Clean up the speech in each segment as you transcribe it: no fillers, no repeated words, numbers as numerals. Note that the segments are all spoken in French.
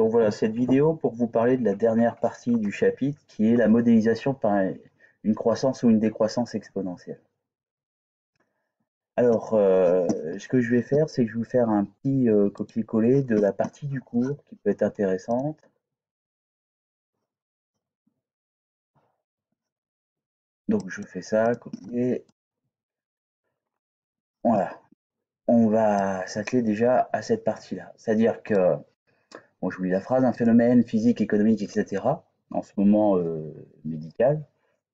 Donc voilà, cette vidéo pour vous parler de la dernière partie du chapitre qui est la modélisation par une croissance ou une décroissance exponentielle. Alors, ce que je vais faire, c'est que je vais vous faire un petit copier-coller de la partie du cours qui peut être intéressante. Donc je fais ça, copier. Voilà. On va s'atteler déjà à cette partie-là. C'est-à-dire que, bon, je vous lis la phrase, un phénomène physique, économique, etc., en ce moment médical,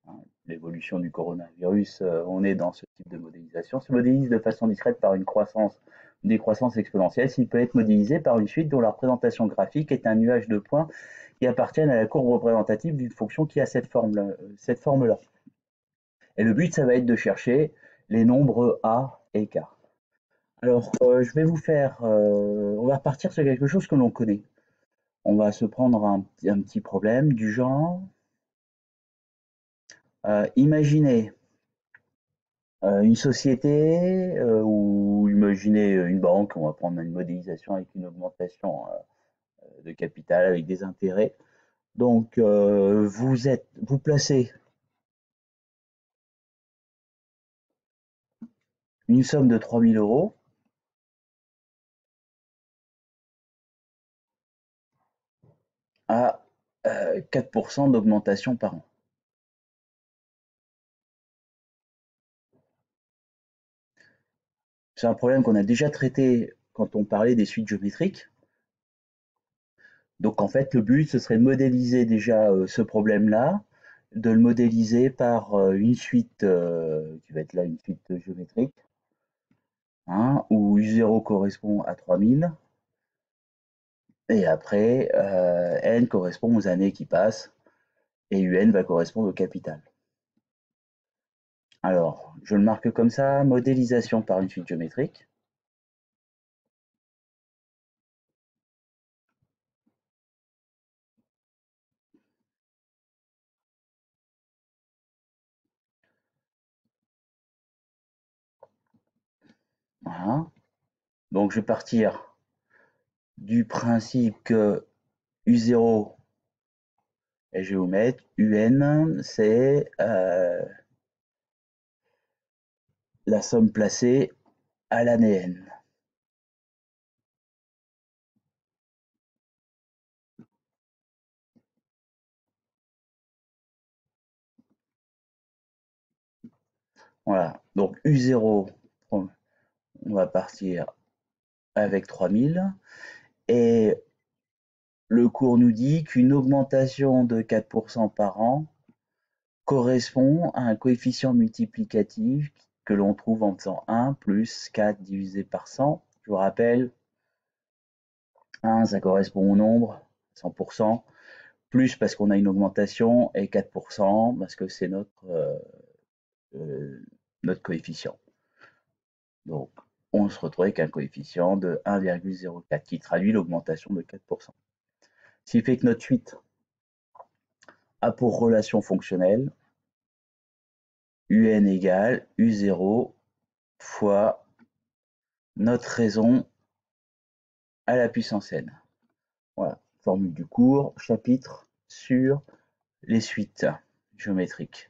hein, l'évolution du coronavirus, on est dans ce type de modélisation, se modélise de façon discrète par une décroissance exponentielle, s'il peut être modélisé par une suite dont la représentation graphique est un nuage de points qui appartiennent à la courbe représentative d'une fonction qui a cette forme-là. Et le but, ça va être de chercher les nombres A et K. Alors, je vais vous faire, on va repartir sur quelque chose que l'on connaît. On va se prendre un petit problème du genre, imaginez une société ou imaginez une banque, on va prendre une modélisation avec une augmentation de capital avec des intérêts. Donc, vous placez une somme de 3 000 euros à 4% d'augmentation par an. C'est un problème qu'on a déjà traité quand on parlait des suites géométriques. Donc en fait, le but, ce serait de modéliser déjà ce problème-là, de le modéliser par une suite qui va être là une suite géométrique, hein, où U0 correspond à 3000, et après N correspond aux années qui passent, et UN va correspondre au capital. Alors, je le marque comme ça, modélisation par une suite géométrique. Voilà. Donc je vais partir du principe que U0, et je vais vous mettre UN, c'est la somme placée à l'année N. Voilà, donc U0, on va partir avec 3000. Et le cours nous dit qu'une augmentation de 4% par an correspond à un coefficient multiplicatif que l'on trouve en faisant 1 plus 4 divisé par 100. Je vous rappelle, 1, ça correspond au nombre, 100%, plus parce qu'on a une augmentation, et 4% parce que c'est notre coefficient. Donc, on se retrouve avec un coefficient de 1,04 qui traduit l'augmentation de 4%. Ce qui fait que notre suite a pour relation fonctionnelle UN égale U0 fois notre raison à la puissance n. Voilà, formule du cours, chapitre sur les suites géométriques.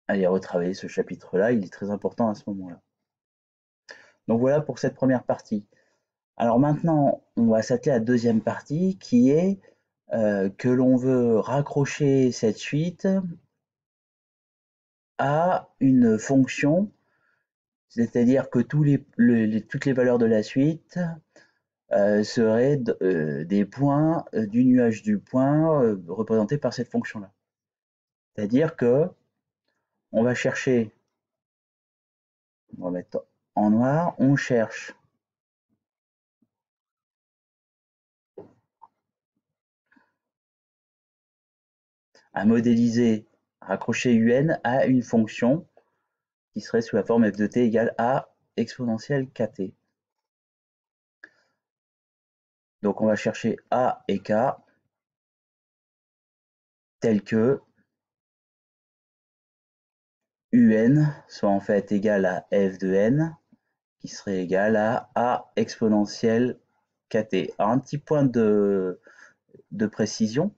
Allez retravailler ce chapitre-là, il est très important à ce moment-là. Donc voilà pour cette première partie. Alors maintenant, on va s'atteler à la deuxième partie qui est que l'on veut raccrocher cette suite à une fonction, c'est-à-dire que toutes les valeurs de la suite seraient des points du nuage du point représentés par cette fonction-là. C'est-à-dire que on va chercher, on va mettre en noir, on cherche à modéliser, raccrocher UN à une fonction qui serait sous la forme f de t égale a exponentielle kt. Donc on va chercher a et k tels que UN soit en fait égal à f de n qui serait égal à a exponentielle kt. Alors, un petit point de précision.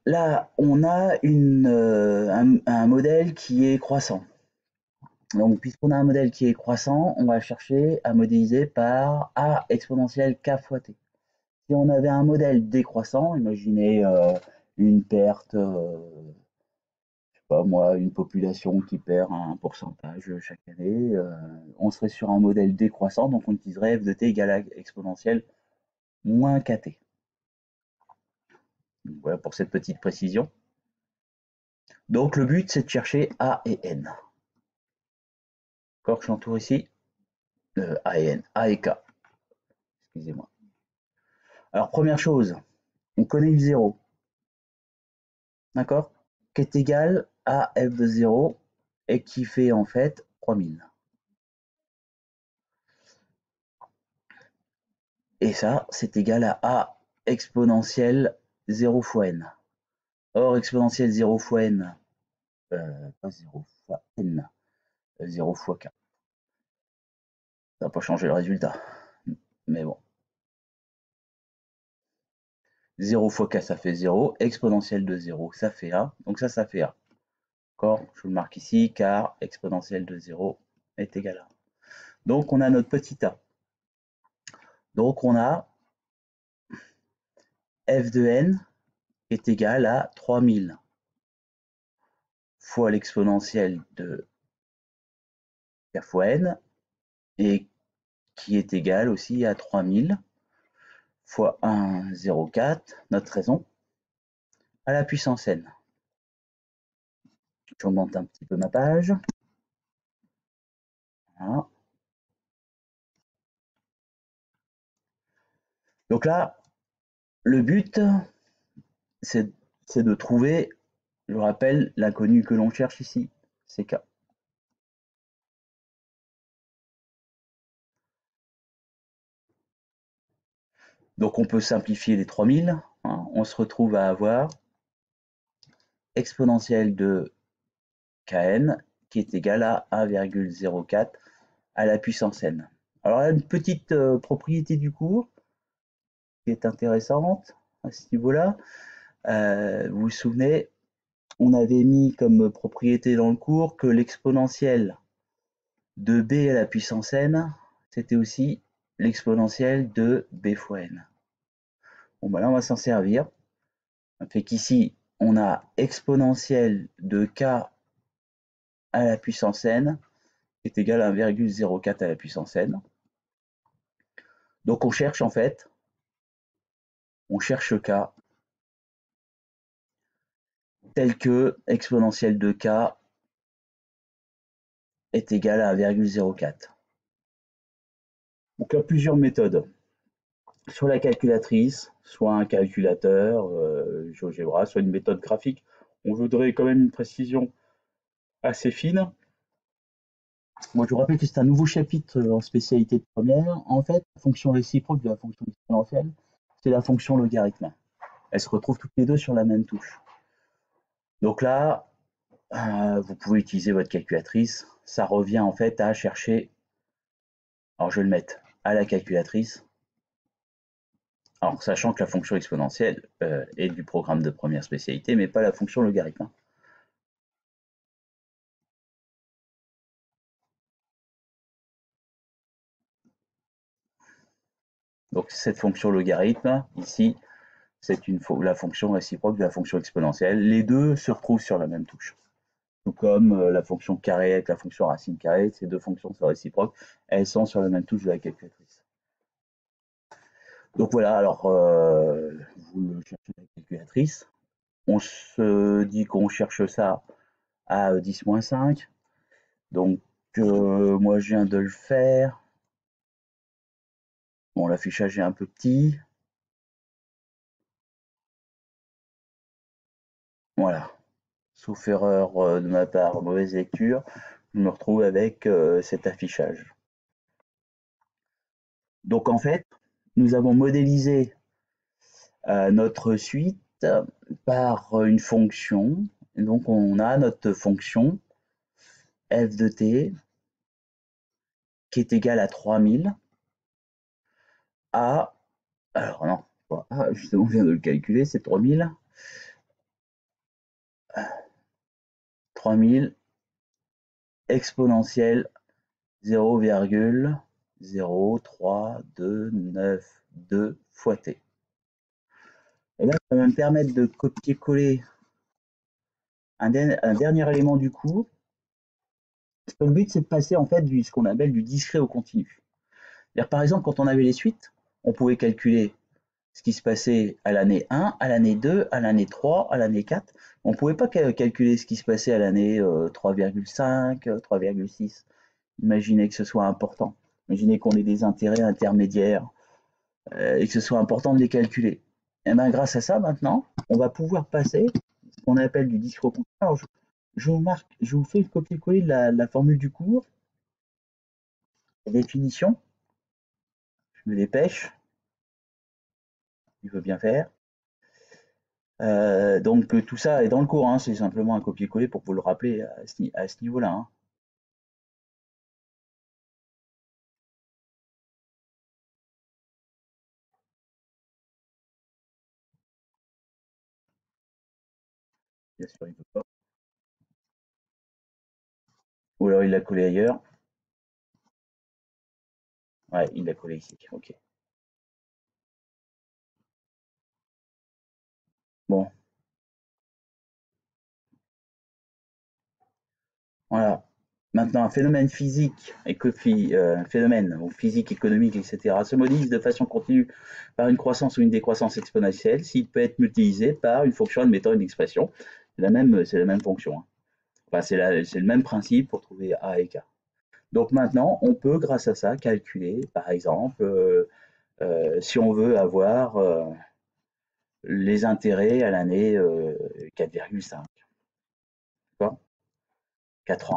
Là, on a un modèle qui est croissant. Donc, puisqu'on a un modèle qui est croissant, on va chercher à modéliser par a exponentielle k fois t. Si on avait un modèle décroissant, imaginez une perte, je sais pas moi, une population qui perd un pourcentage chaque année, on serait sur un modèle décroissant, donc on utiliserait f de t égale à exponentielle moins kt. Donc, voilà pour cette petite précision. Donc le but, c'est de chercher a et n. D'accord, j'entoure ici a et n, a et k. Excusez-moi. Alors première chose, on connaît le 0. D'accord, qui est égal à f de 0 et qui fait en fait 3000. Et ça, c'est égal à a exponentielle 0 fois n. Or, exponentielle 0 fois n, pas 0 fois n, 0 fois k. Ça va pas changer le résultat. Mais bon. 0 fois k, ça fait 0. Exponentielle de 0, ça fait a. Donc ça fait a. D'accord, je vous le marque ici, car exponentielle de 0 est égal à. Donc on a notre petit a. Donc on a f de n est égal à 3000 fois l'exponentielle de k fois n, et qui est égal aussi à 3000 fois 1,04, notre raison, à la puissance n. Je remonte un petit peu ma page. Voilà. Donc là, le but, c'est de trouver, je rappelle, l'inconnu que l'on cherche ici, c'est k. Donc on peut simplifier les 3000, hein, on se retrouve à avoir exponentielle de kn qui est égal à 1,04 à la puissance n. Alors là, une petite propriété du cours qui est intéressante à ce niveau-là. Vous vous souvenez, on avait mis comme propriété dans le cours que l'exponentielle de b à la puissance n, c'était aussi l'exponentielle de b fois n. Bon, ben là, on va s'en servir. Ça fait qu'ici, on a exponentielle de k à la puissance n est égal à 1,04 à la puissance n. Donc on cherche en fait, on cherche k tel que exponentielle de k est égal à 1,04. Donc il y a plusieurs méthodes. Soit la calculatrice, soit un calculateur, GeoGebra, soit une méthode graphique. On voudrait quand même une précision assez fine. Moi, je vous rappelle que c'est un nouveau chapitre en spécialité de première. En fait, la fonction réciproque de la fonction exponentielle, c'est la fonction logarithme. Elles se retrouvent toutes les deux sur la même touche. Donc là, vous pouvez utiliser votre calculatrice. Ça revient en fait à chercher, alors je vais le mettre à la calculatrice, alors sachant que la fonction exponentielle est du programme de première spécialité, mais pas la fonction logarithme. Donc cette fonction logarithme, ici, c'est la fonction réciproque de la fonction exponentielle. Les deux se retrouvent sur la même touche. Tout comme la fonction carrée avec la fonction racine carrée, ces deux fonctions sont réciproques, elles sont sur la même touche de la calculatrice. Donc voilà, alors vous le cherchez la calculatrice. On se dit qu'on cherche ça à 10-5. Donc moi je viens de le faire. Bon, l'affichage est un peu petit. Voilà. Sauf erreur de ma part, mauvaise lecture, je me retrouve avec cet affichage. Donc en fait, nous avons modélisé notre suite par une fonction. Et donc on a notre fonction f de t qui est égale à 3000 à, alors non, pas A, justement, on vient de le calculer, c'est 3000. 3000 exponentielle 0,0329 fois t. Et là, ça va me permettre de copier-coller un dernier élément du cours. Le but, c'est de passer en fait ce qu'on appelle du discret au continu. Par exemple, quand on avait les suites, on pouvait calculer ce qui se passait à l'année 1, à l'année 2, à l'année 3, à l'année 4. On ne pouvait pas calculer ce qui se passait à l'année 3,5, 3,6. Imaginez que ce soit important. Imaginez qu'on ait des intérêts intermédiaires et que ce soit important de les calculer. Et bien, grâce à ça, maintenant, on va pouvoir passer ce qu'on appelle du discret au continu. Alors, je vous fais le copier-coller de la formule du cours, la définition. Je me dépêche. Il veut bien faire. Donc tout ça est dans le cours, hein, c'est simplement un copier-coller pour vous le rappeler à ce niveau-là. Hein. Bien sûr, il ne veut pas. Ou alors il l'a collé ailleurs. Ouais, il l'a collé ici. Ok. Bon, voilà. Maintenant, un phénomène physique, phénomène ou physique, économique, etc., se modifie de façon continue par une croissance ou une décroissance exponentielle s'il peut être multiplié par une fonction admettant une expression. C'est la même fonction. Hein. Enfin, c'est le même principe pour trouver A et K. Donc maintenant, on peut, grâce à ça, calculer, par exemple, si on veut avoir les intérêts à l'année 4,5. 4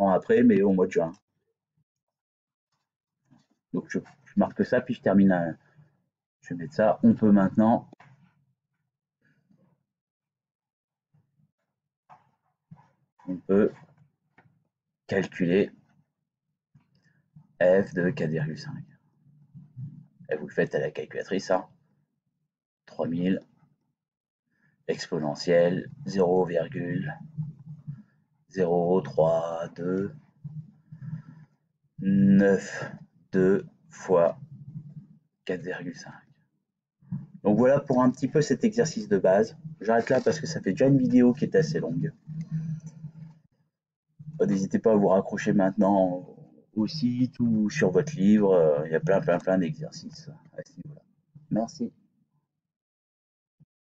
ans après, mais au mois de juin. Donc je marque ça, puis je termine. Je vais mettre ça. On peut maintenant. On peut calculer f de 4,5. Et vous le faites à la calculatrice. Hein. 3000 exponentielle 0,03292 fois 4,5. Donc voilà pour un petit peu cet exercice de base. J'arrête là parce que ça fait déjà une vidéo qui est assez longue. N'hésitez pas à vous raccrocher maintenant au site ou sur votre livre. Il y a plein d'exercices à ce niveau-là. Merci.